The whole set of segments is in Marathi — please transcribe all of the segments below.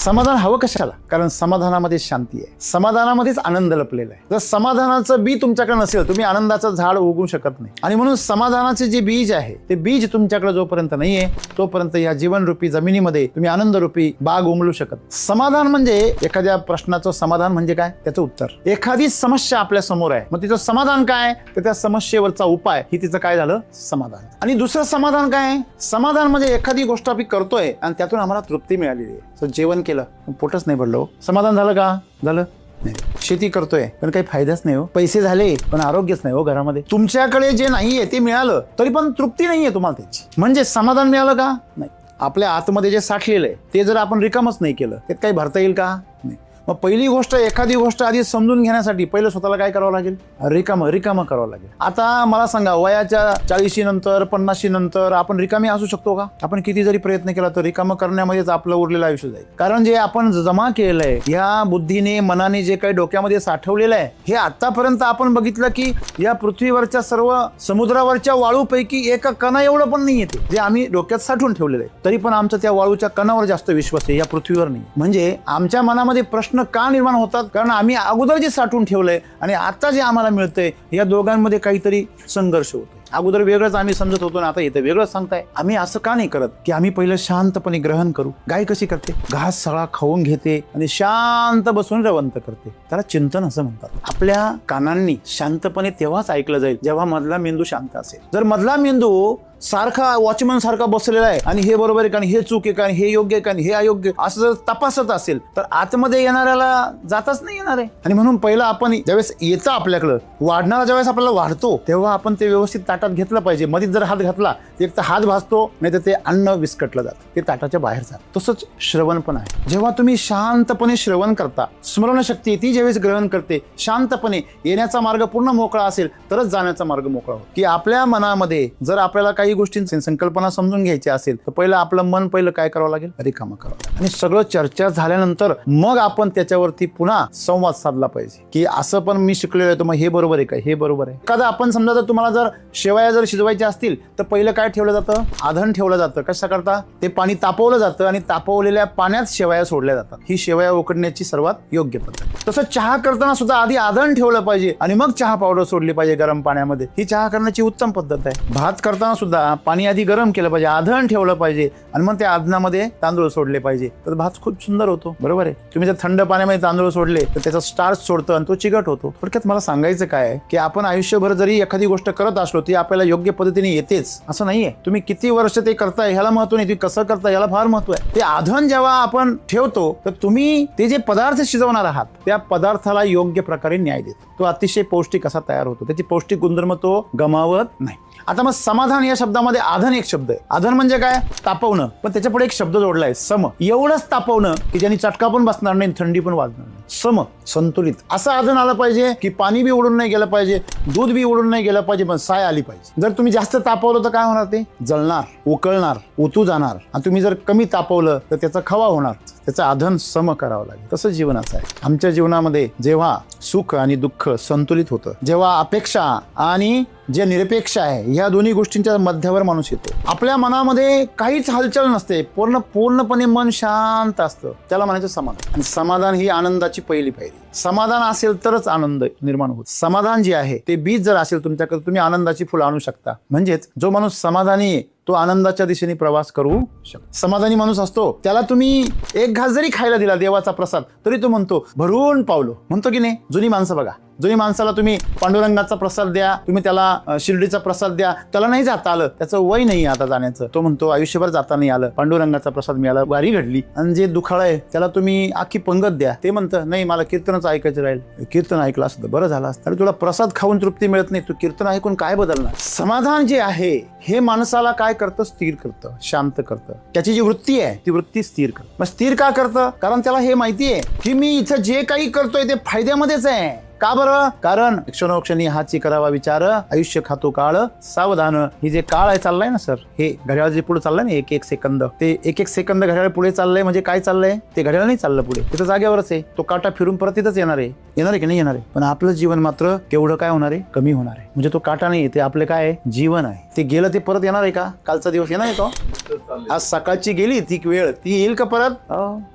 समाधान हवं कशाला? कारण समाधानामध्ये शांती आहे, समाधानामध्येच आनंद लपलेला आहे. जर समाधानाचं बी तुमच्याकडे नसेल, तुम्ही आनंदाचं झाड उगवू शकत नाही. आणि म्हणून समाधानाचे जे बीज आहे ते बीज तुमच्याकडे जोपर्यंत नाहीये तोपर्यंत या जीवनरूपी जमिनीमध्ये तुम्ही आनंदरूपी बाग उमलू शकत. समाधान म्हणजे एखाद्या प्रश्नाचं समाधान म्हणजे काय, त्याचं उत्तर. एखादी समस्या आपल्या समोर आहे, मग तिचं समाधान काय, तर त्या समस्येवरचा उपाय, ही तिचं काय झालं, समाधान. आणि दुसरं समाधान काय, समाधान म्हणजे एखादी गोष्ट आम्ही करतोय आणि त्यातून आम्हाला तृप्ती मिळालेली आहे. जेवण केलं पोटच नाही भरलं, समाधान झालं का? झालं नाही. शेती करतोय पण काही फायदाच नाही हो, पैसे झाले पण आरोग्यच नाही हो घरामध्ये. तुमच्याकडे जे नाहीये ते मिळालं तरी पण तृप्ती नाहीये तुम्हाला त्याची, म्हणजे समाधान मिळालं का? नाही. आपल्या आतमध्ये जे साठलेलं आहे ते जर आपण रिकामच नाही केलं, त्यात काही भरता येईल का? नाही. मग पहिली गोष्ट, एखादी गोष्ट आधी समजून घेण्यासाठी पहिलं स्वतःला काय करावं लागेल, रिकामं करावं लागेल. आता मला सांगा, वयाच्या 40 नंतर 50 नंतर आपण रिकामी असू शकतो का? आपण किती जरी प्रयत्न केला तर रिकामं करण्यामध्येच आपलं उरलेलं आयुष्य जाईल. कारण जे आपण जमा केलेलं आहे, ह्या बुद्धीने मनाने जे काही डोक्यामध्ये साठवलेलं आहे, हे आतापर्यंत आपण बघितलं की या पृथ्वीवरच्या सर्व समुद्रावरच्या वाळूपैकी एका कणा एवढं पण नाही येते जे आम्ही डोक्यात साठवून ठेवलेलं आहे. तरी पण आमचं त्या वाळूच्या कणावर जास्त विश्वास आहे, या पृथ्वीवर नाही. म्हणजे आमच्या मनामध्ये प्रश्न का निर्माण होतात, कारण आम्ही अगोदर जे साठवून ठेवलंय आणि आता जे आम्हाला मिळतंय या दोघांमध्ये काहीतरी संघर्ष होतो. अगोदर वेगळंच आम्ही समजत होतो ना, आता इथं वेगळंच सांगताय. आम्ही असं का नाही करत की आम्ही पहिलं शांतपणे ग्रहण करू? गाय कशी करते, घास सगळा खाऊन घेते आणि शांत बसून रवंत करते, त्याला चिंतन असं म्हणतात. आपल्या कानांनी शांतपणे तेव्हाच ऐकलं जाईल जेव्हा मधला मेंदू शांत असेल. जर मधला मेंदू सारखा वॉचमन सारखा बसलेला आहे आणि हे बरोबर आहे का, हे चूक आहे का, हे योग्य आहे का, हे अयोग्य, असं जर तपासत असेल तर आतमध्ये येणाऱ्याला जाताच नाही येणार आहे. आणि म्हणून पहिलं आपण ज्यावेळेस येतं आपल्याकडं वाढणारा, ज्यावेळेस आपल्याला वाढतो तेव्हा आपण ते व्यवस्थित ताटात घेतलं पाहिजे. मध्ये जर हात घातला एक तर हात भाजतो, नाही तर ते अन्न विस्कटलं जातं, ते ताटाच्या बाहेर जातं. तसंच श्रवण पण आहे. जेव्हा तुम्ही शांतपणे श्रवण करता, स्मरणशक्ती ती ज्यावेळेस ग्रहण करते, शांतपणे येण्याचा मार्ग पूर्ण मोकळा असेल तरच जाण्याचा मार्ग मोकळा होतो. की आपल्या मनामध्ये जर आपल्याला काही गोष्टींची संकल्पना समजून घ्यायची असेल तर पहिलं आपलं मन पहिलं काय करावं लागेल, रिकामं करावं लागेल. आणि सगळं चर्चा झाल्यानंतर मग आपण त्याच्यावरती पुन्हा संवाद साधला पाहिजे की असं पण मी शिकलेलो आहे, तर मग हे बरोबर आहे का, हे बरोबर आहे. एखादा आपण समजा जर तुम्हाला जर शेवया जर शिजवायच्या असतील तर पहिलं काय ठेवलं जातं, आधण ठेवलं जातं. कशा करता, ते पाणी तापवलं जातं आणि तापवलेल्या पाण्यात शेवया सोडल्या जातात. ही शेवया उकडण्याची सर्वात योग्य पद्धत. तसं चहा करताना सुद्धा आधी आधण ठेवलं पाहिजे आणि मग चहा पावडर सोडली पाहिजे गरम पाण्यामध्ये. ही चहा करण्याची उत्तम पद्धत आहे. भात करताना सुद्धा पाणी आधी गरम केलं पाहिजे, आधण ठेवलं पाहिजे आणि मग त्या आधणामध्ये तांदूळ सोडले पाहिजे, तर भात खूप सुंदर होतो. बरोबर आहे. तुम्ही जर थंड पाण्यामध्ये तांदूळ सोडले तर त्याचा स्टार्च सोडतं आणि तो चिकट होतो. थोडक्यात मला सांगायचं काय आहे की आपण आयुष्यभर जरी एखादी गोष्ट करत असलो ती आपल्याला योग्य पद्धतीने येतेच असं नाहीये. तुम्ही किती वर्ष ते करताय ह्याला महत्व नाही, तुम्ही कसं करताय याला फार महत्व आहे. ते आधण जेव्हा आपण ठेवतो तर तुम्ही ते जे पदार्थ शिजवणार आहात त्या पदार्थाला योग्य प्रकारे न्याय देतो. तो अतिशय पौष्टिक असा तयार होतो, त्याची पौष्टिक गुणधर्म तो गमावत नाही. आता मग समाधान या शब्दामध्ये आधन एक शब्द आहे. आधन म्हणजे काय, तापवणं, पण त्याच्या पुढे एक शब्द जोडलाय सम. एवढंच तापवणं की ज्यांनी चटका पण बसणार नाही, थंडी पण वाजणार नाही. सम, संतुलित असं आधन आलं पाहिजे की पाणी बी उडून नाही गेलं पाहिजे, दूध बी उडून नाही गेलं पाहिजे, पण साय आली पाहिजे. जर तुम्ही जास्त तापवलं तर काय होणार, ते जळणार, उकळणार, ओतू जाणार. आणि तुम्ही जर कमी तापवलं तर त्याचा खवा होणार. त्याचं आधन सम करावं लागेल. तसं जीवनाचं आहे. आमच्या जीवनामध्ये जेव्हा सुख आणि दुःख संतुलित होतं, जेव्हा अपेक्षा आणि जे निरपेक्ष आहे ह्या दोन्ही गोष्टींच्या मध्यावर माणूस येतो. आपल्या मनामध्ये काहीच हालचाल नसते, पूर्णपणे मन शांत असतं, त्याला म्हणायचं समाधान. आणि समाधान ही आनंदाची पहिली पायरी. समाधान असेल तरच आनंद निर्माण होतो. समाधान जे आहे ते बीज जर असेल तुमच्याकडे, तुम्ही आनंदाची फुलं आणू शकता. म्हणजेच जो माणूस समाधानी आहे तो आनंदाच्या दिशेने प्रवास करू शकतो. समाधानी माणूस असतो त्याला तुम्ही एक घास जरी खायला दिला देवाचा प्रसाद तरी तो म्हणतो भरून पावलो, म्हणतो की नाही. जुनी माणसं बघा, जुनी माणसाला तुम्ही पांडुरंगाचा प्रसाद द्या, तुम्ही त्याला शिर्डीचा प्रसाद द्या, त्याला नाही जाता आलं, त्याचं वय नाही आता जाण्याचं, तो म्हणतो आयुष्यभर जाता नाही आलं, पांडुरंगाचा प्रसाद मिळाला, वारी घडली. आणि जे दुखाळ आहे त्याला तुम्ही आखी पंगत द्या, ते म्हणतं नाही मला कीर्तनच ऐकायचं राहील, कीर्तन ऐकलं असतं बरं झालं असतं. अरे तुला प्रसाद खाऊन तृप्ती मिळत नाही, तू कीर्तन ऐकून काय बदलणार. समाधान जे आहे हे माणसाला काय करतं, स्थिर करतं, शांत करतं. त्याची जी वृत्ती आहे ती वृत्ती स्थिर करतं. मग स्थिर का करतं, कारण त्याला हे माहिती आहे की मी इथं जे काही करतोय ते फायद्यामध्येच आहे. का बरं, कारण क्षणोक्षणी हाची करावा विचार, आयुष्य खातो काळ सावधान. ही जे काळ आहे चाललाय ना सर, हे घड्याळ जे पुढे चाललंय ना, एक एक सेकंद, ते एक एक सेकंद घड्याळ पुढे चाललंय, म्हणजे काय चाललंय, ते घड्याळ नाही चाललं पुढे, तिथं जागेवरच आहे. तो काटा फिरून परत तिथंच येणार आहे की नाही येणार आहे. पण आपलं जीवन मात्र केवढं काय होणार आहे, कमी होणार आहे. म्हणजे तो काटा नाही, ते आपले काय आहे, जीवन आहे. ते गेलं ते परत येणार आहे का? कालचा दिवस येणार आहे का? आज सकाळची गेली ती वेळ, ती येईल का परत?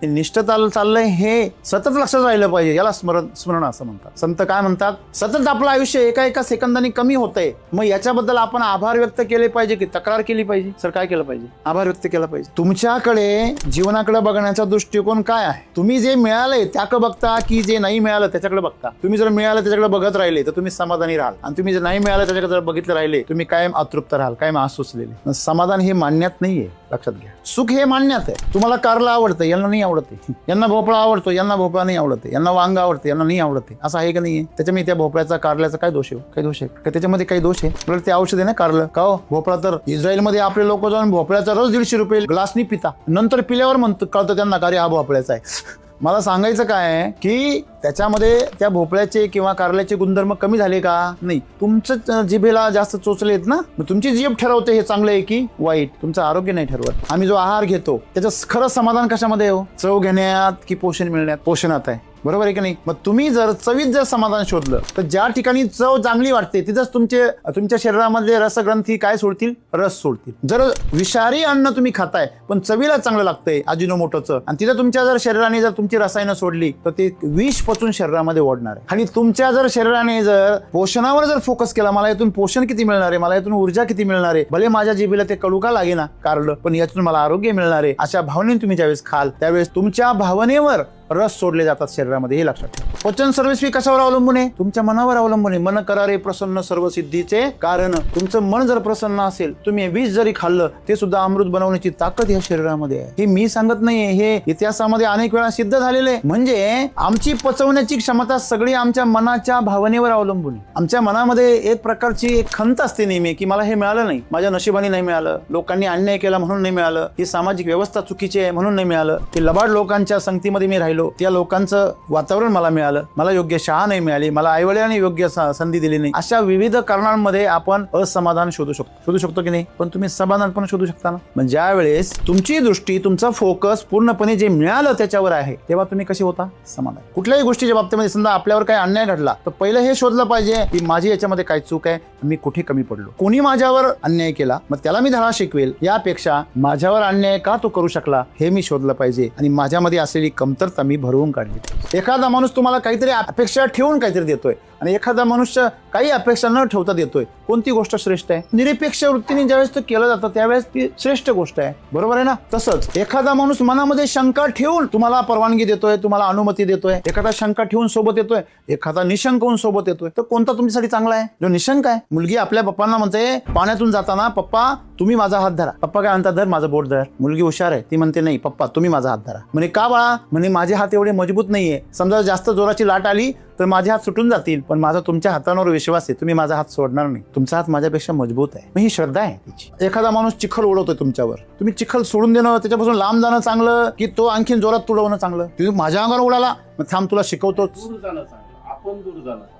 ते निष्ठ चाललंय हे सतत लक्षात राहिलं पाहिजे. याला स्मरण असं म्हणतात. संत काय म्हणतात? सतत आपलं आयुष्य एका एका सेकंदाने कमी होतंय. मग याच्याबद्दल आपण आभार व्यक्त केले पाहिजे की तक्रार केली पाहिजे? सर काय केलं पाहिजे? आभार व्यक्त केला पाहिजे. तुमच्याकडे जीवनाकडे बघण्याचा दृष्टिकोन काय आहे? तुम्ही जे मिळालंय त्याकडे बघता की जे नाही मिळालं त्याच्याकडे बघता? तुम्ही जर मिळालं त्याच्याकडे बघत राहिले तर तुम्ही समाधानी राहाल, आणि तुम्ही जर नाही मिळालं त्याच्याकडे जर बघितलं राहिले तुम्ही कायम अतृप्त राहाल, कायम आसुसलेले. समाधान हे मान्यात नाहीये, लक्षात घ्या. सुख हे मान्यात आहे. तुम्हाला कारला आवडतं, यांना नाही आवडते. यांना भोपळा आवडतो, यांना भोपळा नाही आवडते. यांना वांग आवडते, यांना नाही आवडते. असं आहे का नाहीये? त्याच्यामुळे त्या भोपळ्याचा कारल्याचा काय दोष आहे? काय दोष आहे का त्याच्यामध्ये? काही दोष आहे? आपल्याला ते औषध आहे ना कारलं. का हो? भोपळा तर इस्रायलमध्ये आपले लोक जाऊन भोपळ्याचा रस 150 रुपये ग्लासनी पिता, नंतर पिल्यावर म्हणतो कळतं त्यांना का रे हा भोपळ्याचा आहे. मला सांगायचं काय आहे की त्याच्यामध्ये त्या भोपळ्याचे किंवा कारल्याचे गुणधर्म कमी झाले का? नाही. तुमचं जिभेला जास्त चोचलेत ना, मग तुमची जीभ ठरवते हे चांगलं आहे की वाईट. तुमचं आरोग्य नाही ठरवत. आम्ही जो आहार घेतो त्याचं खरं समाधान कशामध्ये हो? चव घेण्यात की पोषण मिळण्यात? पोषणात आहे. बरोबर आहे की नाही? मग तुम्ही जर चवीत जर समाधान शोधलं तर ज्या ठिकाणी चव चांगली वाटते तिथंच तुमच्या शरीरामधले रसग्रंथी काय सोडतील? रस सोडतील. जर विषारी अन्न तुम्ही खाताय पण चवीला चांगलं लागतंय अजिनोमोटोचं, आणि तिथं तुमच्या जर शरीराने जर तुमची रसायनं सोडली तर ते विष पचून शरीरामध्ये ओढणार आहे. आणि तुमच्या जर शरीराने जर पोषणावर जर फोकस केला, मला यातून पोषण किती मिळणार आहे, मला यातून ऊर्जा किती मिळणार आहे, भले माझ्या जिभेला ते कडू का लागेना कारलं, पण यातून मला आरोग्य मिळणार आहे, अशा भावनेने तुम्ही ज्यावेळेस खाल त्यावेळेस तुमच्या भावनेवर रस सोडले जातात शरीरामध्ये. हे लक्षात ठेवा. पचन सर्वस्वी कशावर अवलंबून आहे? तुमच्या मनावर अवलंबून आहे. मन करारे प्रसन्न सर्व सिद्धीचे कारण. तुमचं मन जर प्रसन्न असेल, तुम्ही विष जरी खाल्लं ते सुद्धा अमृत बनवण्याची ताकद या शरीरामध्ये आहे. हे मी सांगत नाहीये, हे इतिहासामध्ये अनेक वेळा सिद्ध झालेलं आहे. म्हणजे आमची पचवण्याची क्षमता सगळी आमच्या मनाच्या भावनेवर अवलंबून आहे. आमच्या मनामध्ये एक प्रकारची एक खंत असते नेहमी की मला हे मिळालं नाही, माझ्या नशिबाने नाही मिळालं, लोकांनी अन्याय केला म्हणून नाही मिळालं, ही सामाजिक व्यवस्था चुकीची आहे म्हणून नाही मिळालं, की लबाड लोकांच्या संगतीमध्ये मी राहिलो, त्या लोकांचं वातावरण मला मिळालं, मला योग्य शाळा नाही मिळाली, मला आईवडिलांनी योग्य संधी दिली नाही. अशा विविध कारणांमध्ये आपण असमाधान शोधू शकतो की नाही? पण तुम्ही समाधान पण शोधू शकता ना. म्हणजे ज्या वेळेस तुमची दृष्टी, तुमचा फोकस पूर्णपणे जे मिळालं त्याच्यावर आहे तेव्हा तुम्ही कसे होता? समाधान. कुठल्याही गोष्टीच्या बाबतीमध्ये समजा आपल्यावर काही अन्याय घडला तर पहिलं हे शोधलं पाहिजे की माझी याच्यामध्ये काय चूक आहे, मी कुठे कमी पडलो, कोणी माझ्यावर अन्याय केला, मग त्याला मी धडा शिकवेल, यापेक्षा माझ्यावर अन्याय का तो करू शकला हे मी शोधलं पाहिजे, आणि माझ्यामध्ये असलेली कमतरता मी भरवून काढली. एखादा माणूस तुम्हाला काहीतरी अपेक्षा ठेवून काहीतरी देतोय आणि एखादा मनुष्य काही अपेक्षा न ठेवता देतोय. कोणती गोष्ट श्रेष्ठ आहे? निरपेक्ष वृत्तीने ज्यावेळेस तो केलं जातं त्यावेळेस ती श्रेष्ठ गोष्ट आहे. बरोबर आहे ना? तसंच एखादा माणूस मनामध्ये शंका ठेवून तुम्हाला परवानगी देतोय, तुम्हाला अनुमती देतोय, एखादा शंका ठेवून सोबत येतोय, एखादा निशंक होऊन सोबत येतोय, तर कोणता तुमच्यासाठी चांगला आहे? जो निशंक आहे. मुलगी आपल्या पप्पांना म्हणते पाण्यातून जाताना, पप्पा तुम्ही माझा हात धरा. पप्पा काय म्हणतात? धर माझं बोट धर. मुलगी हुशार आहे, ती म्हणते नाही पप्पा तुम्ही माझा हात धरा. म्हणे का बाळा? म्हणे माझे हात एवढे मजबूत नाहीये, समजा जास्त जोराची लाट आली तर माझे हात सुटून जातील, पण माझा तुमच्या हातांवर विश्वास आहे, तुम्ही माझा हात सोडणार नाही, तुमचा हात माझ्यापेक्षा मजबूत आहे. मग ही श्रद्धा आहे तिची. एखादा माणूस चिखल उडवतोय तुमच्यावर, तुम्ही चिखल सोडून देणं, त्याच्यापासून लांब जाणं चांगलं की तो आणखीन जोरात तुडवणं चांगलं? तुम्ही माझ्या अंगावर उडाला, मग थांब तुला शिकवतोच.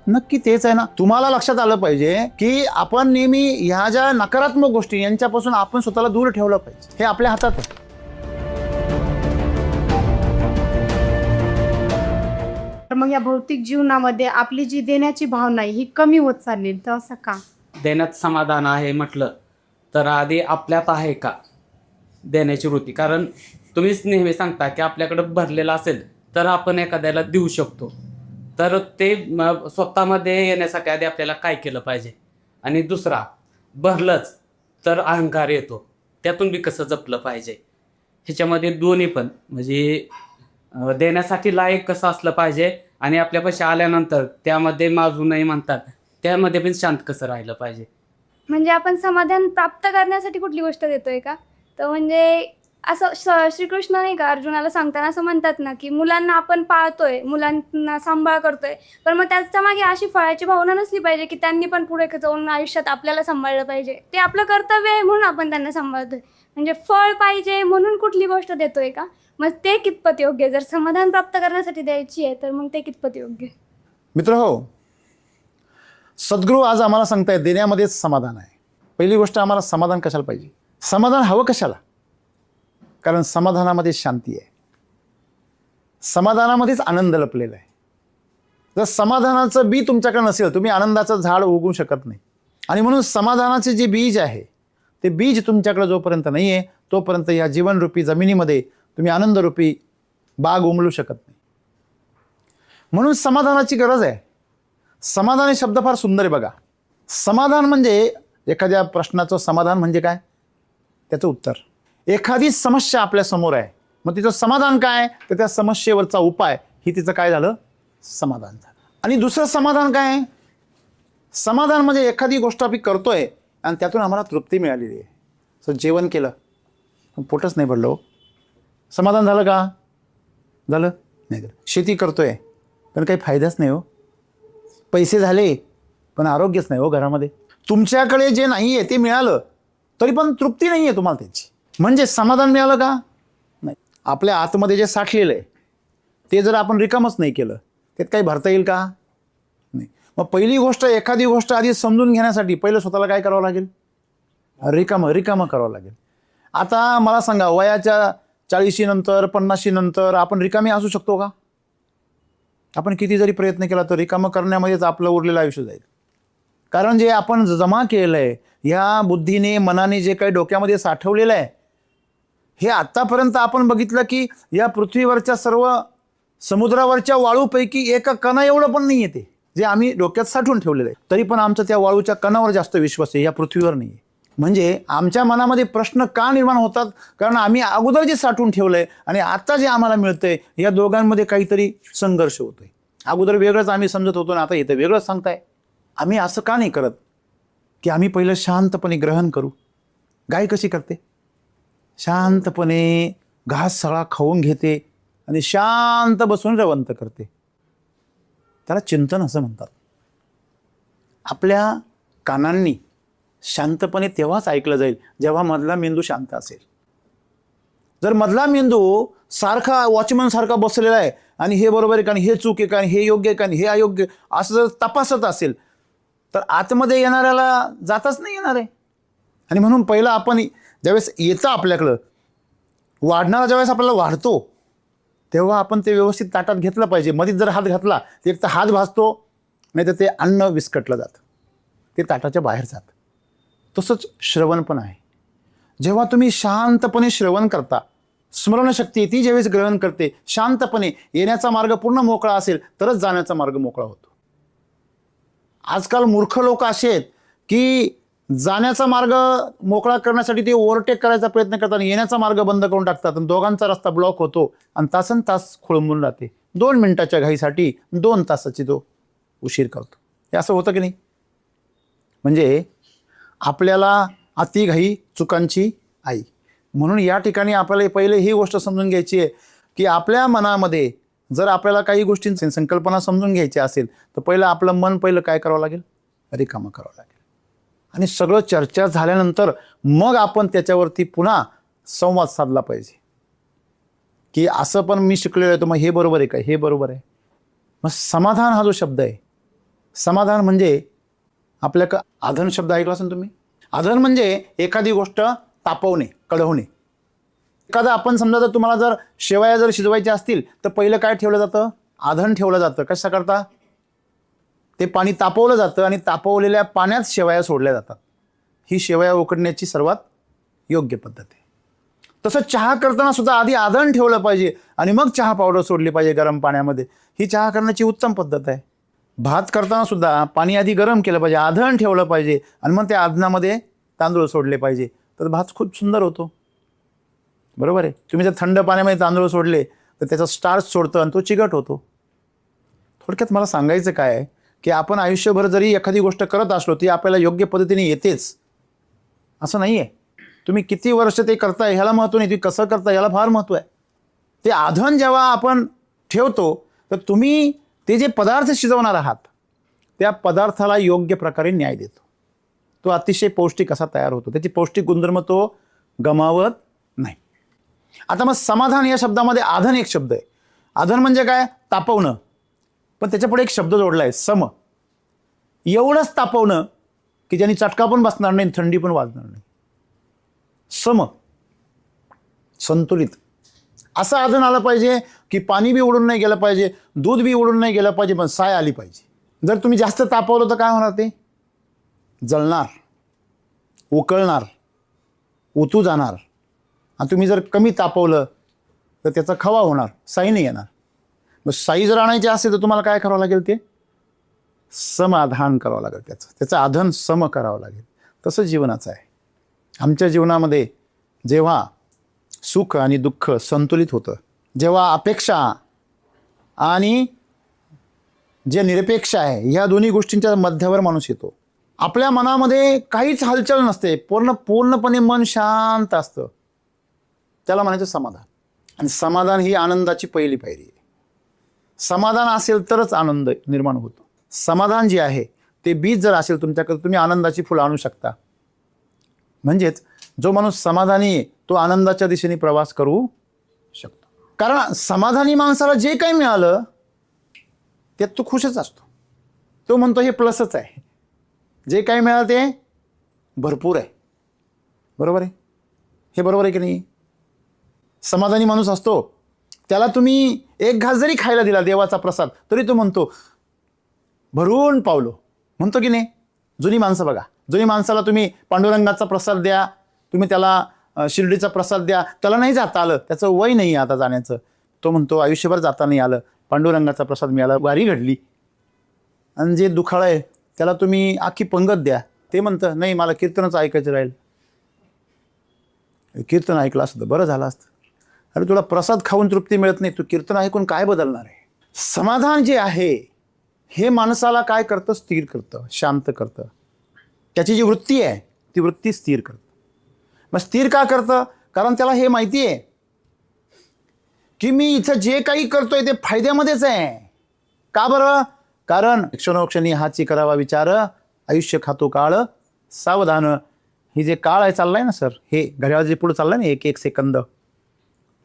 नक्की तेच आहे ना. तुम्हाला लक्षात आलं पाहिजे की आपण नेहमी ह्या ज्या नकारात्मक गोष्टी यांच्यापासून आपण स्वतःला दूर ठेवलं पाहिजे. हे आपल्या हातात आहे. मग या भौतिक जीवनामध्ये आपली जी देण्याची भावना आहे ही कमी होत चालली, तर असं का? देण्यात समाधान आहे म्हटलं तर आधी आपल्यात आहे का देण्याची वृत्ती? कारण तुम्हीच नेहमी सांगता की आपल्याकडं भरलेलं असेल तर आपण एखाद्याला देऊ शकतो. तर ते स्वतःमध्ये येण्यासाठी आधी आपल्याला काय केलं पाहिजे? आणि दुसरा, भरलंच तर अहंकार येतो, त्यातून बी कसं जपलं पाहिजे? ह्याच्यामध्ये दोन्ही पण, म्हणजे देण्यासाठी लायक कसं असलं पाहिजे आणि आपल्यापाशी आल्यानंतर त्यामध्ये माजू नये म्हणतात, त्यामध्ये पण शांत कसं राहिलं पाहिजे? म्हणजे आपण समाधान प्राप्त करण्यासाठी कुठली गोष्ट देतोय का? तर म्हणजे असं श्रीकृष्ण नाही का अर्जुनाला सांगताना असं म्हणतात ना की मुलांना आपण पाळतोय, मुलांना सांभाळ करतोय, पण मग त्याच्या मागे अशी फळाची भावना नसली पाहिजे की त्यांनी पण पुढे जाऊन आयुष्यात आपल्याला सांभाळलं पाहिजे. ते आपलं कर्तव्य आहे म्हणून आपण त्यांना सांभाळतोय. म्हणजे फळ पाहिजे म्हणून कुठली गोष्ट देतोय का? मग ते कितपत योग्य? जर समाधान प्राप्त करण्यासाठी द्यायची आहे तर मग ते कितपत योग्य? मित्र हो, सद्गुरू आज आम्हाला सांगतायत देण्यामध्येच समाधान आहे. पहिली गोष्ट, आम्हाला समाधान कशाला पाहिजे? समाधान हवं कशाला? कारण समाधानामध्ये शांती आहे, समाधानामध्येच आनंद लपलेला आहे. जर समाधानाचं बी तुमच्याकडे नसेल तुम्ही आनंदाचं झाड उगवू शकत नाही. आणि म्हणून समाधानाचे जे बीज आहे ते बीज तुमच्याकडे जोपर्यंत नाही आहे तोपर्यंत या जीवनरूपी जमिनीमध्ये तुम्ही आनंदरूपी बाग उमलू शकत नाही. म्हणून समाधानाची गरज आहे. समाधान हे शब्द फार सुंदर आहे बघा. समाधान म्हणजे एखाद्या प्रश्नाचं समाधान म्हणजे काय, त्याचं उत्तर. एखादी समस्या आपल्या समोर आहे, मग तिचं समाधान काय, तर त्या समस्येवरचा उपाय, ही तिचं काय झालं, समाधान झालं. आणि दुसरं समाधान काय, समाधान म्हणजे एखादी गोष्ट आम्ही करतोय आणि त्यातून आम्हाला तृप्ती मिळालेली आहे. सो जेवण केलं पण पोटच नाही भरलं हो, समाधान झालं का, झालं नाही झालं. शेती करतोय पण काही फायदाच नाही हो, पैसे झाले पण आरोग्यच नाही हो घरामध्ये. तुमच्याकडे जे नाही आहे ते मिळालं तरी पण तृप्ती नाही आहे तुम्हाला त्याची, म्हणजे समाधान मिळालं का नाही. आपल्या आतमध्ये जे साठलेलं आहे ते जर आपण रिकामच नाही केलं त्यात काही भरता येईल का नाही. मग पहिली गोष्ट, एखादी गोष्ट आधी समजून घेण्यासाठी पहिलं स्वतःला काय करावं लागेल, रिकामं करावं लागेल. आता मला सांगा, वयाच्या 40 नंतर 50 नंतर आपण रिकामे असू शकतो का. आपण किती जरी प्रयत्न केला तर रिकामं करण्यामध्येच आपलं उरलेलं आयुष्य जाईल. कारण जे आपण जमा केलं आहे, ह्या बुद्धीने मनाने जे काही डोक्यामध्ये साठवलेलं आहे, हे आत्तापर्यंत आपण बघितलं की या पृथ्वीवरच्या सर्व समुद्रावरच्या वाळूपैकी एका कणा एवढं पण नाही आहे ते जे आम्ही डोक्यात साठवून ठेवलेलं आहे. तरी पण आमचं त्या वाळूच्या कणावर जास्त विश्वास आहे, या पृथ्वीवर नाही आहे. म्हणजे आमच्या मनामध्ये प्रश्न का निर्माण होतात, कारण आम्ही अगोदर जे साठवून ठेवलं आहे आणि आता जे आम्हाला मिळतंय या दोघांमध्ये काहीतरी संघर्ष होतोय. अगोदर वेगळंच आम्ही समजत होतो ना आता इथं वेगळंच सांगताय. आम्ही असं का नाही करत की आम्ही पहिलं शांतपणे ग्रहण करू. गाय कशी करते, शांतपणे घास सगळा खाऊन घेते आणि शांत बसून रवंत करते, त्याला चिंतन असं म्हणतात. आपल्या कानांनी शांतपणे तेव्हाच ऐकलं जाईल जेव्हा मधला मेंदू शांत असेल. जर मधला मेंदू सारखा वॉचमन सारखा बसलेला आहे आणि हे बरोबर आहे का, हे चूक आहे का, हे योग्य आहे का, हे अयोग्य, असं जर तपासत असेल तर आतमध्ये येणाऱ्याला जाताच नाही येणार आहे. आणि म्हणून पहिलं आपण ज्यावेळेस येतं आपल्याकडं वाढणारा, ज्यावेळेस आपल्याला वाढतो तेव्हा आपण ते व्यवस्थित ताटात घेतलं पाहिजे. मध्येच जर हात घातला तर एक तर हात भाजतो, नाही तर ते अन्न विस्कटलं जातं, ते ताटाच्या बाहेर जातं. तसंच श्रवण पण आहे. जेव्हा तुम्ही शांतपणे श्रवण करता, स्मरणशक्ती ती ज्यावेळेस ग्रहण करते शांतपणे, येण्याचा मार्ग पूर्ण मोकळा असेल तरच जाण्याचा मार्ग मोकळा होतो. आजकाल मूर्ख लोक असे आहेत की जाण्याचा मार्ग मोकळा करण्यासाठी ते ओव्हरटेक करायचा प्रयत्न करतात आणि येण्याचा मार्ग बंद करून टाकतात आणि दोघांचा रस्ता ब्लॉक होतो आणि तासन तास खोळंबून राहते. 2 मिनिटाच्या घाईसाठी 2 तासाची तो उशीर करतो. हे असं होतं की नाही. म्हणजे आपल्याला अतिघाई चुकांची आई. म्हणून या ठिकाणी आपल्याला पहिले ही गोष्ट समजून घ्यायची आहे की आपल्या मनामध्ये जर आपल्याला काही गोष्टींची संकल्पना समजून घ्यायची असेल तर पहिलं आपलं मन पहिलं काय करावं लागेल, रिकामं करावं लागेल. आणि सगळं चर्चा झाल्यानंतर मग आपण त्याच्यावरती पुन्हा संवाद साधला पाहिजे की असं पण मी शिकलेलो आहे, तर मग हे बरोबर आहे का, हे बरोबर आहे. मग समाधान हा जो शब्द आहे, समाधान म्हणजे आपल्या आधन शब्द ऐकला असेल तुम्ही. आधन म्हणजे एखादी गोष्ट तापवणे, कढवणे. एखादा आपण समजा जर तुम्हाला जर शेवया जर शिजवायच्या असतील तर पहिलं काय ठेवलं जातं, आधन ठेवलं जातं. कशा करता, ते पाणी तापवलं जातं आणि तापवलेल्या पाण्यात शेवया सोडल्या जातात. ही शेवया उकडण्याची सर्वात योग्य पद्धत आहे. तसं चहा करताना सुद्धा आधी आधण ठेवलं पाहिजे आणि मग चहा पावडर सोडली पाहिजे गरम पाण्यामध्ये. ही चहा करण्याची उत्तम पद्धत आहे. भात करताना सुद्धा पाणी आधी गरम केलं पाहिजे, आधण ठेवलं पाहिजे आणि मग त्या आधणामध्ये तांदूळ सोडले पाहिजे, तर भात खूप सुंदर होतो. बरोबर आहे. तुम्ही जर थंड पाण्यामध्ये तांदूळ सोडले तर त्याचा स्टार्च सोडतं आणि तो चिकट होतो. थोडक्यात मला सांगायचं काय आहे की आपण आयुष्यभर जरी एखादी गोष्ट करत असलो ती आपल्याला योग्य पद्धतीने येतेच असं नाही आहे. तुम्ही किती वर्ष ते करताय ह्याला महत्त्व नाही, तुम्ही कसं करताय याला फार महत्त्व आहे. ते आधण जेव्हा आपण ठेवतो तर तुम्ही ते जे पदार्थ शिजवणार आहात त्या पदार्थाला योग्य प्रकारे न्याय देतो. तो अतिशय पौष्टिक असा तयार होतो. त्याची पौष्टिक गुणधर्म तो गमावत नाही. आता मग समाधान या शब्दामध्ये आधन एक शब्द आहे. आधन म्हणजे काय, तापवणं. पण त्याच्यापुढे एक शब्द जोडला आहे, सम. एवढंच तापवणं की ज्यांनी चटका पण बसणार नाही, थंडी पण वाजणार नाही. सम, संतुलित असं आधन आलं पाहिजे की पाणी बी उडून नाही गेलं पाहिजे, दूध बी उडून नाही गेलं पाहिजे, पण साय आली पाहिजे. जर तुम्ही जास्त तापवलं तर काय होणार, ते जळणार, उकळणार ओतू जाणार. आणि तुम्ही जर कमी तापवलं तर त्याचा खवा होणार, साई नाही येणार. मग साई जर आणायची असेल तर तुम्हाला काय करावं लागेल, ते समाधान करावं लागेल, त्याचं आधन सम करावं लागेल. तसं जीवनाचं आहे. आमच्या जीवनामध्ये जेव्हा सुख आणि दुःख संतुलित होतं, जेव्हा अपेक्षा आणि जे निरपेक्ष आहे ह्या दोन्ही गोष्टींच्या मध्यावर माणूस येतो. आपल्या मनामध्ये काहीच हालचाल नसते, पूर्णपणे मन शांत असतं, त्याला म्हणायचं समाधान. आणि समाधान ही आनंदाची पहिली पायरी आहे. समाधान असेल तरच आनंद निर्माण होतो. समाधान जे आहे ते बीज जर असेल तुमच्याकडे, तुम्ही आनंदाची फुलं आणू शकता. म्हणजेच जो माणूस समाधानी आहे तो आनंदाच्या दिशेने प्रवास करू शकतो. कारण समाधानी माणसाला जे काही मिळालं त्यात तो खुशच असतो. तो म्हणतो हे प्लसच आहे, जे काही मिळालं ते भरपूर आहे. बरोबर आहे, हे बरोबर आहे की नाही? समाधानी माणूस असतो, त्याला तुम्ही एक घास जरी खायला दिला देवाचा प्रसाद तरी तो म्हणतो भरून पावलो, म्हणतो की नाही? जुनी माणसं बघा, जुनी माणसाला तुम्ही पांडुरंगाचा प्रसाद द्या, तुम्ही त्याला शिर्डीचा प्रसाद द्या, त्याला नाही जाता आलं, त्याचं वय नाही आता जाण्याचं, तो म्हणतो आयुष्यभर जाता नाही आलं, पांडुरंगाचा प्रसाद मिळाला, वारी घडली. आणि जे दुखाळं आहे त्याला तुम्ही आखी पंगत द्या, ते म्हणतं नाही मला कीर्तनच ऐकायचं राहील. कीर्तन ऐकलं असतं बरं झालं असतं. अरे तुला प्रसाद खाऊन तृप्ती मिळत नाही, तू कीर्तन ऐकून काय बदलणार आहे? समाधान जे आहे हे माणसाला काय करतं? स्थिर करतं, शांत करतं. त्याची जी वृत्ती आहे ती वृत्ती स्थिर करतं. मग स्थिर का करतं? कारण त्याला हे माहिती आहे की मी इथं जे काही करतोय ते फायद्यामध्येच आहे. का बरं? कारण क्षणोक्षणी हाची करावा विचार, आयुष्य खातो काळ सावधान. ही जे काळ आहे चाललाय ना सर, हे घड्याळ जे पुढे चाललंय ना, एक एक सेकंद,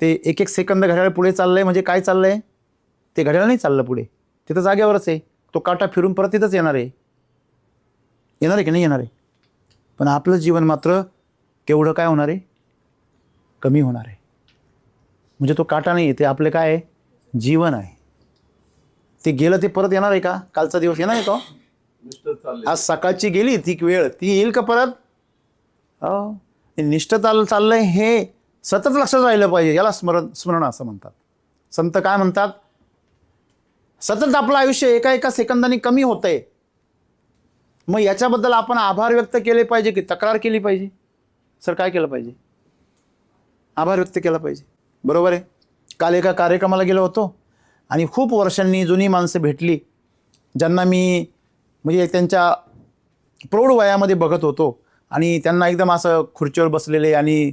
ते एक एक सेकंद घड्याळ पुढे चाललंय. म्हणजे काय चाललंय? ते घड्याळ नाही चाललं पुढे, तिथं जागेवरच आहे. तो काटा फिरून परत तिथंच येणार आहे. येणार आहे की नाही येणार आहे? पण आपलं जीवन मात्र केवढं काय होणार आहे? कमी होणार आहे. म्हणजे तो काटा नाही, ते आपलं काय आहे? जीवन आहे. ते गेलं ते परत येणार आहे का? कालचा दिवस येणार आहे का? आज सकाळची गेली ती वेळ, ती येईल का परत? हो, निष्ठ चाललंय हे सतत लक्षात राहिलं पाहिजे. याला स्मरण असं म्हणतात. संत काय म्हणतात? सतत आपलं आयुष्य एका एका सेकंदाने कमी होतंय. मग याच्याबद्दल आपण आभार व्यक्त केले पाहिजे की तक्रार केली पाहिजे? सर काय केलं पाहिजे? आभार व्यक्त केला पाहिजे. बरोबर आहे. काल एका कार्यक्रमाला गेलो होतो आणि खूप वर्षांनी जुनी माणसं भेटली, ज्यांना मी म्हणजे त्यांच्या प्रौढ वयामध्ये बघत होतो. आणि त्यांना एकदम असं खुर्चीवर बसलेले आणि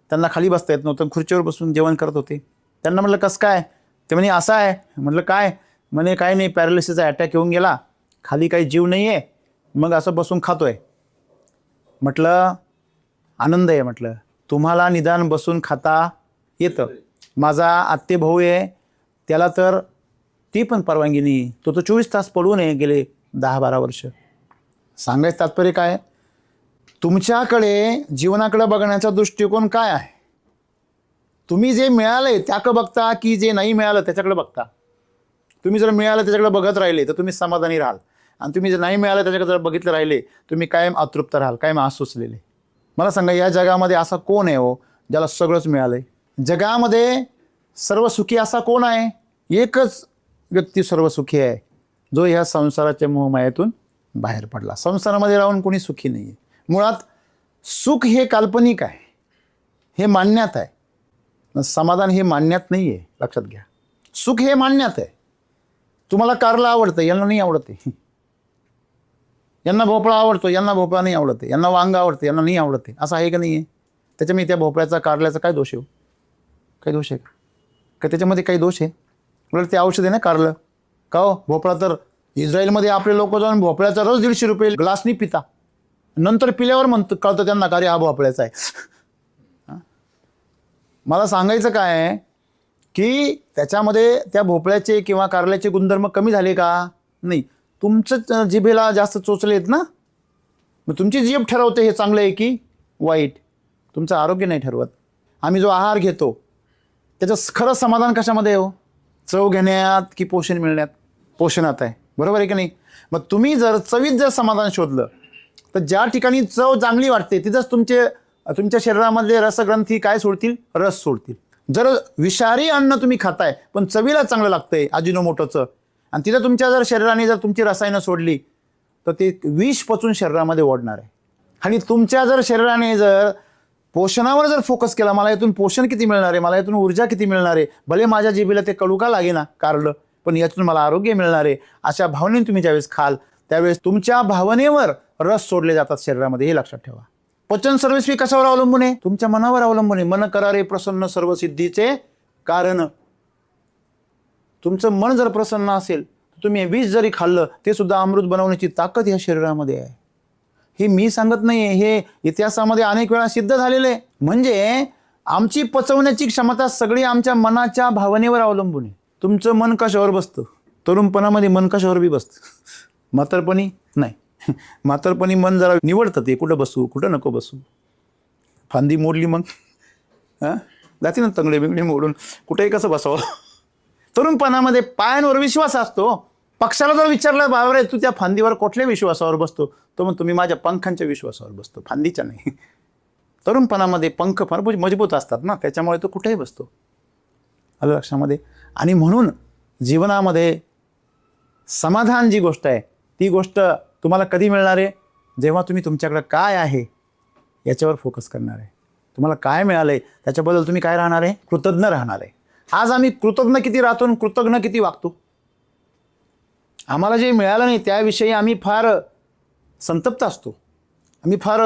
त्यांना खाली बसता येत नव्हतं, खुर्चीवर बसून जेवण करत होते. त्यांना म्हटलं कसं काय? ते म्हणे असं आहे. म्हटलं काय? म्हणे काय नाही, पॅरालिसिसचा अटॅक येऊन गेला, खाली काही जीव नाही आहे, मग असं बसून खातोय. म्हटलं आनंद आहे. म्हटलं तुम्हाला निदान बसून खाता येतं. माझा आत्तेभाऊ आहे, त्याला तर ती पण परवानगी नाही, तो 24 तास पडून आहे गेले 10-12 वर्ष. सांगायचं तात्पर्य काय? तुमच्याकडे जीवनाकडे बघण्याचा दृष्टिकोन काय आहे? तुम्ही जे मिळालंय त्याकडे बघता की जे नाही मिळालं त्याच्याकडे बघता? तुम्ही जर मिळालं त्याच्याकडे बघत राहिले तर तुम्ही समाधानी राहाल, आणि तुम्ही जर नाही मिळालं त्याच्याकडे जर बघितलं राहिले तुम्ही कायम अतृप्त राहाल, कायम आसुसलेले. मला सांगा, या जगामध्ये असा कोण आहे हो ज्याला सगळंच मिळालंय? जगामध्ये सर्व सुखी असा कोण आहे? एकच व्यक्ती सर्व सुखी आहे, जो ह्या संसाराच्या मोहमायेतून बाहेर पडला. संसारामध्ये राहून कोणी सुखी नाही आहे. मुळात सुख हे काल्पनिक आहे, हे मान्यात आहे. समाधान हे मान्यात नाही आहे, लक्षात घ्या. सुख हे मान्यात आहे. तुम्हाला कारला आवडतं, यांना नाही आवडते. यांना भोपळा आवडतो, यांना भोपळा नाही आवडते. यांना वांग आवडते, यांना नाही आवडते. असं आहे का नाही आहे? त्याच्यामुळे त्या भोपळ्याचा कारल्याचा काय दोष आहे? काही दोष आहे का त्याच्यामध्ये? काही दोष आहे? उलट ते औषध आहे ना कारलं. का हो? भोपळा तर इस्रायलमध्ये आपले लोक जाऊन भोपळ्याचा रस 150 रुपये ग्लासनी पिता, नंतर पिल्यावर म्हणतं कळतं त्यांना का रे हा भोपळ्याचा आहे. मला सांगायचं काय आहे की त्याच्यामध्ये त्या भोपळ्याचे किंवा कारल्याचे गुणधर्म कमी झाले का? नाही. तुमचं जिभेला जास्त चोचलेत ना, मग तुमची जीभ ठरवते हे चांगलं आहे की वाईट. तुमचं आरोग्य नाही ठरवत. आम्ही जो आहार घेतो त्याचं खरं समाधान कशामध्ये हो? चव घेण्यात की पोषण मिळण्यात? पोषणात आहे. बरोबर आहे की नाही? मग तुम्ही जर चवीत जर समाधान शोधलं तर ज्या ठिकाणी चव चांगली वाटते तिथंच तुमचे तुमच्या शरीरामधले रसग्रंथी काय सोडतील? रस सोडतील. जर विषारी अन्न तुम्ही खाताय पण चवीला चांगलं लागतंय अजिनोमोटोचं, आणि तिथं तुमच्या जर शरीराने जर तुमची रसायनं सोडली तर ते विष पचून शरीरामध्ये ओढणार आहे. आणि तुमच्या जर शरीराने जर पोषणावर जर फोकस केला, मला यातून पोषण किती मिळणार आहे, मला यातून ऊर्जा किती मिळणार आहे, भले माझ्या जिभेला ते कडू का लागेना कारलं, पण यातून मला आरोग्य मिळणार आहे, अशा भावनेने तुम्ही ज्यावेळेस खाल त्यावेळेस तुमच्या भावनेवर रस सोडले जातात शरीरामध्ये, हे लक्षात ठेवा. पचन सर्वस्वी कशावर अवलंबून आहे? तुमच्या मनावर अवलंबून आहे. मन करारे प्रसन्न सर्व सिद्धीचे कारण. तुमचं मन जर प्रसन्न असेल तर तुम्ही विष जरी खाल्लं ते सुद्धा अमृत बनवण्याची ताकद या शरीरामध्ये आहे. हे मी सांगत नाही, हे इतिहासामध्ये अनेक वेळा सिद्ध झालेलं आहे. म्हणजे आमची पचवण्याची क्षमता सगळी आमच्या मनाच्या भावनेवर अवलंबून आहे. तुमचं मन कशावर बसतं? तरुणपणामध्ये मन कशावर बी बसतं, म्हातारपणी नाही. म्हातारपणी मन जरा निवडतं ते कुठं बसू कुठं नको बसू. फांदी मोडली मग जाते ना तंगडे बिंगडे मोडून, कुठेही कसं बसावं. तरुणपणामध्ये पायांवर विश्वास असतो. पक्षाला जर विचारलं बाबा तू त्या फांदीवर कुठल्या विश्वासावर बसतो, तो मग तुम्ही माझ्या पंखांच्या विश्वासावर बसतो, फांदीच्या नाही. तरुणपणामध्ये पंख फार मजबूत असतात ना, त्याच्यामुळे तो कुठेही बसतो. आलं लक्षामध्ये? आणि म्हणून जीवनामध्ये समाधान जी गोष्ट आहे ती गोष्ट तुम्हाला कधी मिळणार आहे? जेव्हा तुम्ही तुमच्याकडे काय आहे याच्यावर फोकस करणार आहे. तुम्हाला काय मिळालंय त्याच्याबद्दल तुम्ही काय राहणार आहे? कृतज्ञ राहणार आहे. आज आम्ही कृतज्ञ किती राहतो आणि कृतज्ञ किती वागतो? आम्हाला जे मिळालं नाही त्याविषयी आम्ही फार संतप्त असतो, आम्ही फार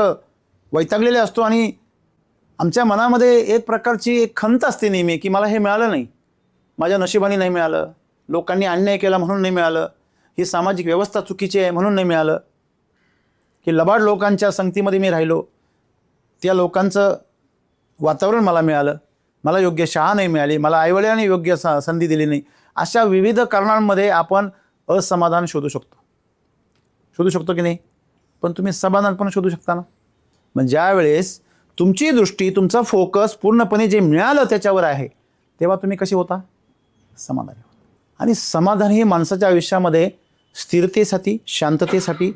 वैतागलेले असतो, आणि आमच्या मनामध्ये एक प्रकारची एक खंत असते नेहमी की मला हे मिळालं नाही, माझ्या नशिबाने नाही मिळालं, लोकांनी अन्याय केला म्हणून नाही मिळालं, ही सामाजिक व्यवस्था चुकीची आहे म्हणून नाही मिळालं, की लबाड लोकांच्या संगतीमध्ये मी राहिलो, त्या लोकांचं वातावरण मला मिळालं, मला योग्य शाळा नाही मिळाली, मला आईवडिलांनी योग्य संधी दिली नाही. अशा विविध कारणांमध्ये आपण असमाधान शोधू शकतो की नाही? पण तुम्ही समाधान पण शोधू शकता ना. मग ज्या वेळेस तुमची दृष्टी तुमचा फोकस पूर्णपणे जे मिळालं त्याच्यावर आहे तेव्हा तुम्ही कसे होता? समाधानी होता. आणि समाधान हे माणसाच्या आयुष्यामध्ये स्थिरतेसाठी शांततेसाठी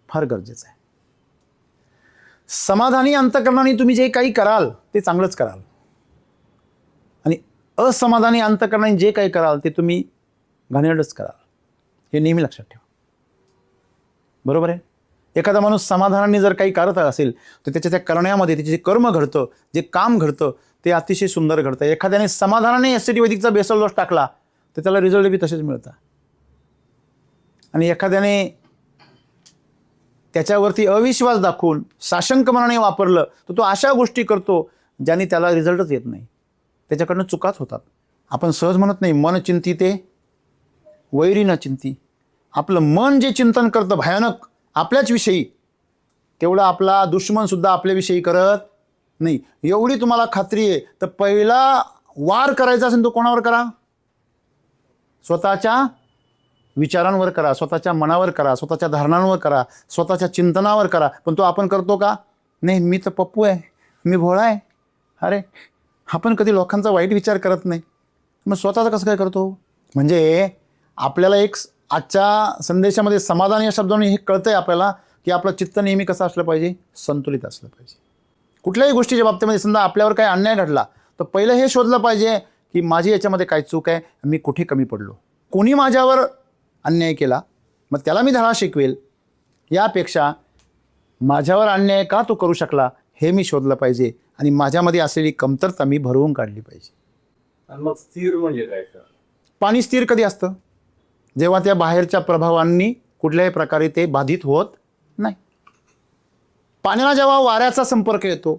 फार गरजेचं आहे. समाधानी अंतःकरणाने तुम्ही जे काही कराल ते चांगलंच कराल, आणि असमाधानी अंतःकरणाने जे काही कराल ते तुम्ही घाणेरडच कराल, हे नेहमी लक्षात ठेवा. बरोबर आहे? एखादा माणूस समाधानाने जर काही करत असेल तर त्याच्या त्या करण्यामध्ये त्याचे जे कर्म घडतं, जे काम घडतं ते अतिशय सुंदर घडतं. एखाद्याने समाधानाने एसटी वैदिकचा बेसल डोस टाकला तर त्याला रिझल्ट बी तसेच मिळतात, आणि एखाद्याने त्याच्यावरती अविश्वास दाखवून साशंक मनाने वापरलं तर तो अशा गोष्टी करतो ज्याने त्याला रिझल्टच येत नाही, त्याच्याकडनं चुकाच होतात. आपण सहज म्हणत नाही मन चिंतिते वैरी न चिंती. आपलं मन जे चिंतन करतं भयानक आपल्याच विषयी, तेवढा आपला दुश्मनसुद्धा आपल्याविषयी करत नाही. एवढी तुम्हाला खात्री आहे तर पहिला वार करायचा असेल तो कोणावर करा? स्वतःच्या विचारांवर करा, स्वतःच्या मनावर करा, स्वतःच्या धारणांवर करा, स्वतःच्या चिंतनावर करा. पण तो आपण करतो का? नाही, मी तर पप्पू आहे, मी भोळा आहे. अरे आपण कधी लोकांचा वाईट विचार करत नाही, मग स्वतःचा कसं काय करतो? म्हणजे आपल्याला एक आजच्या संदेशामध्ये समाधान या शब्दाने हे कळतंय आपल्याला की आपलं चित्त नेहमी कसं असलं पाहिजे? संतुलित असलं पाहिजे. कुठल्याही गोष्टीच्या बाबतीमध्ये समजा आपल्यावर काही अन्याय घडला तर पहिलं हे शोधलं पाहिजे की माझी याच्यामध्ये काय चूक आहे, मी कुठे कमी पडलो, कोणी माझ्यावर अन्याय केला, मग त्याला मी धडा शिकवेल, यापेक्षा माझ्यावर अन्याय का तो करू शकला हे मी शोधलं पाहिजे, आणि माझ्यामध्ये असलेली कमतरता मी भरवून काढली पाहिजे. आणि मग स्थिर म्हणजे काय सर? पाणी स्थिर कधी असतं? जेव्हा त्या बाहेरच्या प्रभावांनी कुठल्याही प्रकारे ते बाधित होत नाही. पाण्याला जेव्हा वाऱ्याचा संपर्क येतो,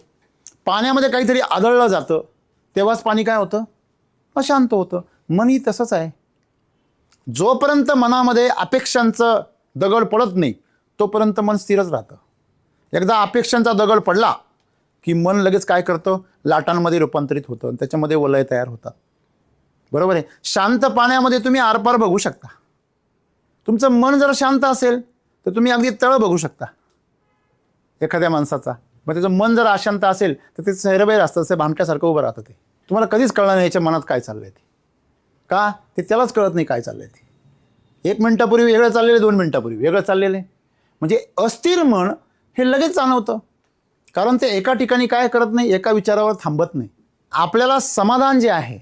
पाण्यामध्ये काहीतरी आदळलं जातं, तेव्हाच पाणी काय होतं? अशांत होतं. मनही तसंच आहे. जोपर्यंत मनामध्ये अपेक्षांचं दगड पडत नाही तोपर्यंत मन स्थिरच राहतं. एकदा अपेक्षांचा दगड पडला की मन लगेच काय करतं? लाटांमध्ये रूपांतरित होतं, त्याच्यामध्ये वलय तयार होतात. बरोबर आहे? शांत पाण्यामध्ये तुम्ही आरपार बघू शकता. तुमचं मन जर शांत असेल तर तुम्ही अगदी तळ बघू शकता एखाद्या माणसाचा. मग त्याचं मन जर अशांत असेल तर ते सैरबैर असतं, ते भामट्यासारखं उभं राहतं. ते तुम्हाला कधीच कळणार नाही याच्या मनात काय चाललंय ते. का? ते त्यालाच कळत नाही काय चाललंय ते. 1 मिनिटापूर्वी वेगळं चाललेलं, 2 मिनिटापूर्वी वेगळं चाललेलं आहे. म्हणजे अस्थिर मन हे लगेच जाणवतं. कारण ते एका ठिकाणी काय करत नाही, एका विचारावर थांबत नाही. आपल्याला समाधान जे आहे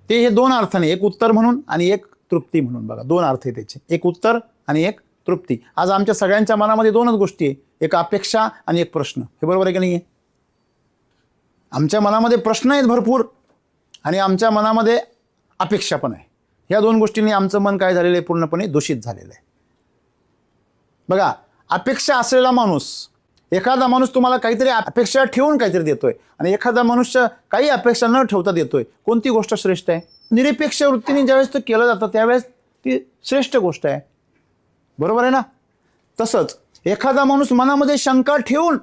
ते हे दोन अर्थाने, एक उत्तर म्हणून आणि एक तृप्ती म्हणून. बघा, दोन अर्थ आहे त्याचे, एक उत्तर आणि एक तृप्ती. आज आमच्या सगळ्यांच्या मनामध्ये दोनच गोष्टी आहे, एक अपेक्षा आणि एक प्रश्न. हे बरोबर आहे की नाही आहे? आमच्या मनामध्ये प्रश्न आहेत भरपूर आणि आमच्या मनामध्ये अपेक्षा पण आहे. ह्या दोन गोष्टींनी आमचं मन काय झालेलं आहे, पूर्णपणे दूषित झालेलं आहे. बघा, अपेक्षा असलेला माणूस, एखादा माणूस तुम्हाला काहीतरी अपेक्षा ठेवून काहीतरी देतोय आणि एखादा मनुष्य काही अपेक्षा न ठेवता देतोय. कोणती गोष्ट श्रेष्ठ आहे? निरपेक्ष वृत्तीने ज्यावेळेस ते केलं जातं त्यावेळेस ती श्रेष्ठ गोष्ट आहे. बरोबर आहे ना? तसंच एखादा माणूस मनामध्ये शंका ठेवून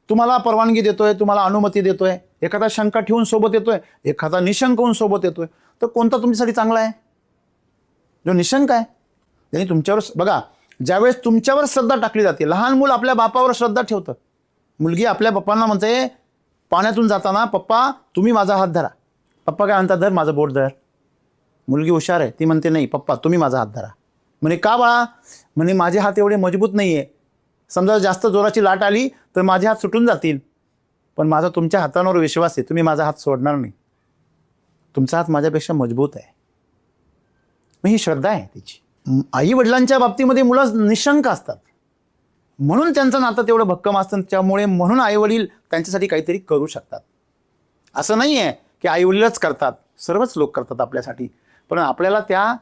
तुम्हाला परवानगी देतोय, तुम्हाला अनुमती देतोय, एखादा शंका ठेवून सोबत येतोय, एखादा निशंक होऊन सोबत येतोय, तर कोणता तुमच्यासाठी चांगला आहे? जो निशंक आहे, त्यांनी तुमच्यावर, बघा, ज्यावेळेस तुमच्यावर श्रद्धा टाकली जाते, लहान मूल आपल्या बापावर श्रद्धा ठेवतं. मुलगी आपल्या पप्पांना म्हणते पाण्यातून जाताना, पप्पा तुम्ही माझा हात धरा. पप्पा काय म्हणतात, धर माझं बोट धर. मुलगी हुशार आहे, ती म्हणते नाही पप्पा तुम्ही माझा हात धरा. म्हणे का बाळा? म्हणे माझे हात एवढे मजबूत नाही आहे, समजा जास्त जोराची लाट आली तर माझे हात सुटून जातील, पण माझा तुमच्या हातांवर विश्वास आहे, तुम्ही माझा हात सोडणार नाही, तुमचा हात माझ्यापेक्षा मजबूत आहे. मग ही श्रद्धा आहे तिची. आई वडिलांच्या बाबतीमध्ये मुलं निशंक असतात म्हणून त्यांचं नातं तेवढं भक्कम असतं. त्यामुळे म्हणून आई वडील त्यांच्यासाठी काहीतरी करू शकतात. असं नाही आहे की आई वडीलच करतात, सर्वच लोक करतात आपल्यासाठी, पण आपल्याला त्या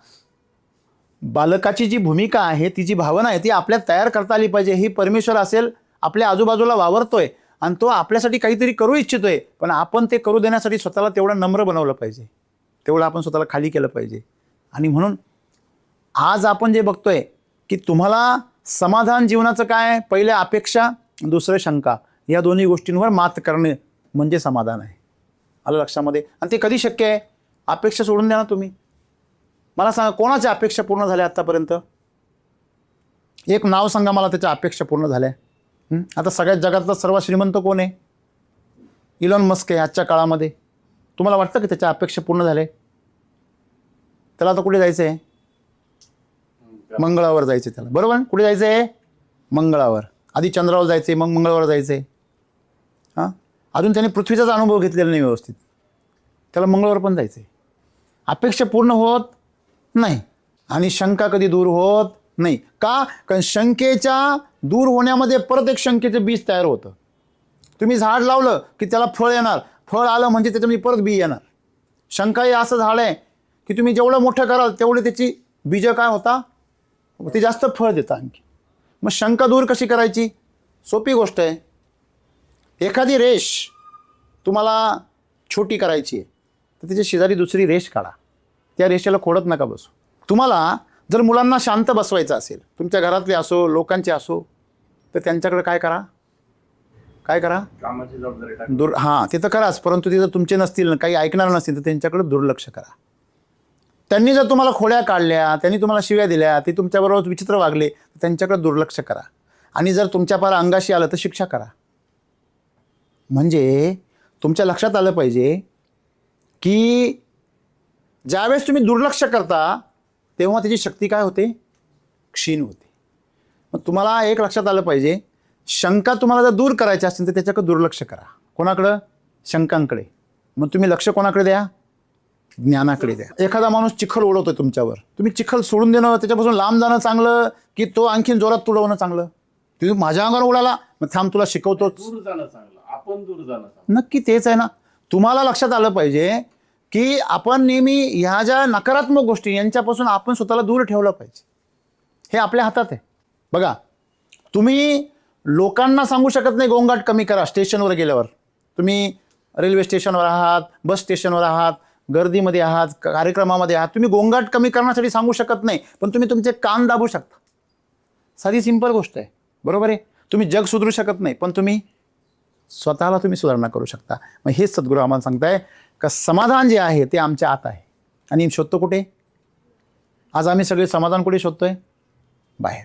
बालकाची जी भूमिका आहे, ती जी भावना आहे, ती आपल्यात तयार करता आली पाहिजे. ही परमेश्वर असेल आपल्या आजूबाजूला वावरतोय आणि तो आपल्यासाठी काहीतरी करू इच्छितोय, पण आपण ते करू देण्यासाठी स्वतःला तेवढं नम्र बनवलं पाहिजे, तेवढं आपण स्वतःला खाली केलं पाहिजे. आणि म्हणून आज आपण जे बघतोय की तुम्हाला समाधान जीवनाचं काय, पहिले अपेक्षा, दुसरं शंका, या दोन्ही गोष्टींवर मात करणे म्हणजे समाधान आहे. आलं लक्षामध्ये? आणि ते कधी शक्य आहे? अपेक्षा सोडून द्या ना तुम्ही. मला सांगा, कोणाच्या अपेक्षा पूर्ण झाल्या आत्तापर्यंत? एक नाव सांगा मला त्याच्या अपेक्षा पूर्ण झाल्या. आता सगळ्यात जगातला सर्वात श्रीमंत कोण आहे? इलॉन मस्क आहे आजच्या काळामध्ये. तुम्हाला वाटतं की त्याच्या अपेक्षा पूर्ण झाल्या? त्याला आता कुठे जायचं आहे? मंगळावर जायचं त्याला. बरोबर? कुठे जायचं आहे? मंगळावर. आधी चंद्रावर जायचं आहे, मग मंगळावर जायचं आहे. हां, अजून त्याने पृथ्वीचाच अनुभव घेतलेला नाही व्यवस्थित, त्याला मंगळावर पण जायचं आहे. अपेक्षा पूर्ण होत नाही आणि शंका कधी दूर होत नाही. का? कारण शंकेच्या दूर होण्यामध्ये परत एक शंकेचं बीज तयार होतं. तुम्ही झाड लावलं की त्याला फळ येणार, फळ आलं म्हणजे त्याच्यामध्ये परत बी येणार. शंका हे असं झाड आहे की तुम्ही जेवढं मोठं कराल तेवढे त्याची बीज काय होता, ते जास्त फळ देतं आणखी. मग शंका दूर कशी करायची? सोपी गोष्ट आहे. एखादी रेष तुम्हाला छोटी करायची आहे तर त्याच्या शेजारी दुसरी रेष काढा, त्या रेषेला खोडत नका बसू. तुम्हाला जर मुलांना शांत बसवायचं असेल, तुमच्या घरातले असो लोकांचे असो, तर त्यांच्याकडे काय करा, काय करा, कामाची जबाबदारी हां ते तर कराच, परंतु ते जर तुमचे नसतील, काही ऐकणार नसतील, तर त्यांच्याकडे दुर्लक्ष करा. त्यांनी जर तुम्हाला खोड्या काढल्या, त्यांनी तुम्हाला शिव्या दिल्या, ते तुमच्याबरोबर विचित्र वागले, तर त्यांच्याकडे दुर्लक्ष करा. आणि जर तुमच्या पार अंगाशी आलं तर शिक्षा करा. म्हणजे तुमच्या लक्षात आलं पाहिजे की ज्यावेळेस तुम्ही दुर्लक्ष करता तेव्हा त्याची शक्ती काय होते, क्षीण होते. मग तुम्हाला एक लक्षात आलं पाहिजे, शंका तुम्हाला जर दूर करायची असेल तर त्याच्याकडे दुर्लक्ष करा. कोणाकडं? शंकांकडे. मग तुम्ही लक्ष कोणाकडे द्या? ज्ञानाकडे द्या. एखादा माणूस चिखल उडवतोय तुमच्यावर, तुम्ही चिखल सोडून देणं, त्याच्यापासून लांब जाणं चांगलं की तो आणखीन जोरात तुडवणं चांगलं? तुम्ही माझ्या अंगावर उडाला, मग थांब तुला शिकवतोच. दूर जाणं चांगलं, आपण दूर जाणं चांगलं. नक्की तेच आहे ना. तुम्हाला लक्षात आलं पाहिजे की आपण नेहमी ह्या ज्या नकारात्मक गोष्टी यांच्यापासून आपण स्वतःला दूर ठेवलं पाहिजे. हे आपल्या हातात आहे. बघा, तुम्ही लोकांना सांगू शकत नाही गोंगाट कमी करा. स्टेशनवर गेल्यावर तुम्ही रेल्वे स्टेशनवर आहात, बस स्टेशनवर आहात, गर्दीमध्ये आहात, कार्यक्रमामध्ये आहात, तुम्ही गोंगाट कमी करण्यासाठी सांगू शकत नाही, पण तुम्ही तुमचे कान दाबू शकता. साधी सिंपल गोष्ट आहे. बरोबर आहे? तुम्ही जग सुधरू शकत नाही, पण तुम्ही स्वतःला तुम्ही सुधारणा करू शकता. मग हेच सद्गुरू आम्हाला सांगताय का समाधान जे आहे ते आमच्या आत आहे. आणि शोधतो कुठे? आज आम्ही सगळे समाधान कुठे शोधतोय? बाहेर.